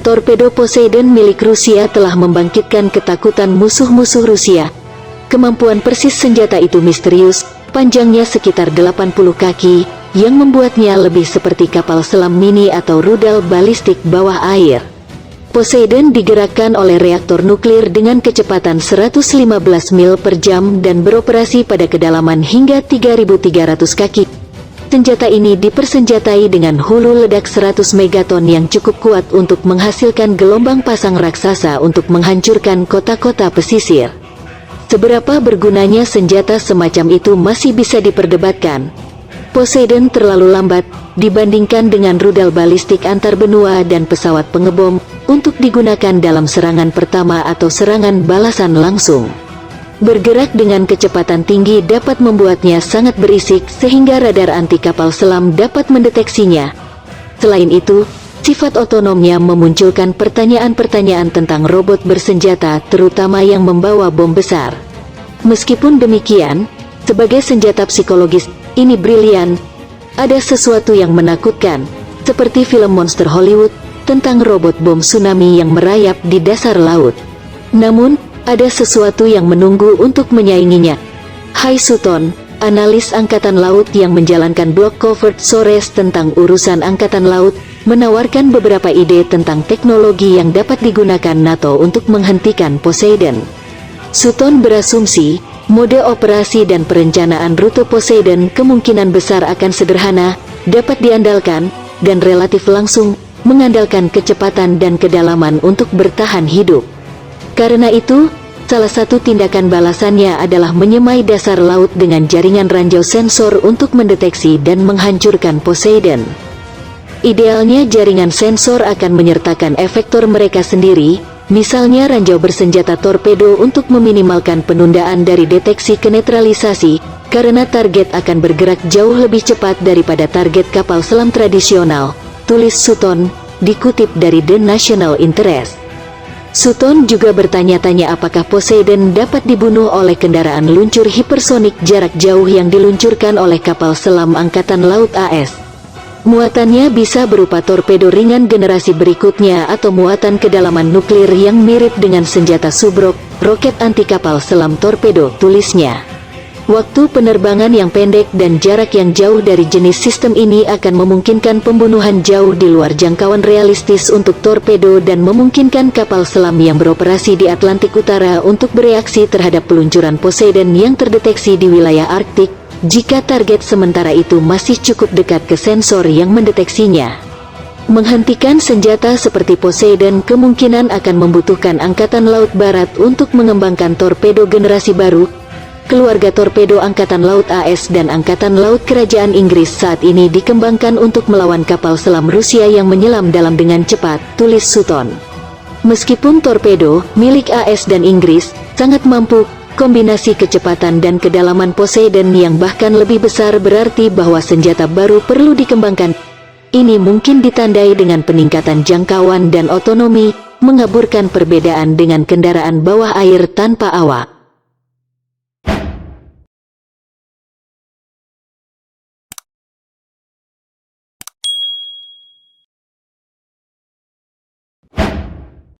Torpedo Poseidon milik Rusia telah membangkitkan ketakutan musuh-musuh Rusia. Kemampuan persis senjata itu misterius, panjangnya sekitar 80 kaki, yang membuatnya lebih seperti kapal selam mini atau rudal balistik bawah air. Poseidon digerakkan oleh reaktor nuklir dengan kecepatan 115 mil per jam dan beroperasi pada kedalaman hingga 3.300 kaki. Senjata ini dipersenjatai dengan hulu ledak 100 megaton yang cukup kuat untuk menghasilkan gelombang pasang raksasa untuk menghancurkan kota-kota pesisir. Seberapa bergunanya senjata semacam itu masih bisa diperdebatkan. Poseidon terlalu lambat dibandingkan dengan rudal balistik antar benua dan pesawat pengebom untuk digunakan dalam serangan pertama atau serangan balasan langsung. Bergerak dengan kecepatan tinggi dapat membuatnya sangat berisik sehingga radar anti kapal selam dapat mendeteksinya. Selain itu, sifat otonomnya memunculkan pertanyaan-pertanyaan tentang robot bersenjata terutama yang membawa bom besar. Meskipun demikian, sebagai senjata psikologis, ini brilian. Ada sesuatu yang menakutkan, seperti film monster Hollywood, tentang robot bom tsunami yang merayap di dasar laut. Namun, ada sesuatu yang menunggu untuk menyainginya. Hai Sutton, analis Angkatan Laut yang menjalankan blog Covert Sores tentang urusan Angkatan Laut, menawarkan beberapa ide tentang teknologi yang dapat digunakan NATO untuk menghentikan Poseidon. Sutton berasumsi, mode operasi dan perencanaan rute Poseidon kemungkinan besar akan sederhana, dapat diandalkan, dan relatif langsung, mengandalkan kecepatan dan kedalaman untuk bertahan hidup. Karena itu, salah satu tindakan balasannya adalah menyemai dasar laut dengan jaringan ranjau sensor untuk mendeteksi dan menghancurkan Poseidon. Idealnya jaringan sensor akan menyertakan efektor mereka sendiri, misalnya ranjau bersenjata torpedo untuk meminimalkan penundaan dari deteksi ke netralisasi, karena target akan bergerak jauh lebih cepat daripada target kapal selam tradisional, tulis Sutton, dikutip dari The National Interest. Sutton juga bertanya-tanya apakah Poseidon dapat dibunuh oleh kendaraan luncur hipersonik jarak jauh yang diluncurkan oleh kapal selam Angkatan Laut AS. Muatannya bisa berupa torpedo ringan generasi berikutnya atau muatan kedalaman nuklir yang mirip dengan senjata Subrok, roket anti kapal selam torpedo, tulisnya. Waktu penerbangan yang pendek dan jarak yang jauh dari jenis sistem ini akan memungkinkan pembunuhan jauh di luar jangkauan realistis untuk torpedo dan memungkinkan kapal selam yang beroperasi di Atlantik Utara untuk bereaksi terhadap peluncuran Poseidon yang terdeteksi di wilayah Arktik, jika target sementara itu masih cukup dekat ke sensor yang mendeteksinya. Menghentikan senjata seperti Poseidon kemungkinan akan membutuhkan Angkatan Laut Barat untuk mengembangkan torpedo generasi baru. Keluarga torpedo Angkatan Laut AS dan Angkatan Laut Kerajaan Inggris saat ini dikembangkan untuk melawan kapal selam Rusia yang menyelam dalam dengan cepat, tulis Sutton. Meskipun torpedo milik AS dan Inggris sangat mampu, kombinasi kecepatan dan kedalaman Poseidon yang bahkan lebih besar berarti bahwa senjata baru perlu dikembangkan. Ini mungkin ditandai dengan peningkatan jangkauan dan otonomi, mengaburkan perbedaan dengan kendaraan bawah air tanpa awak.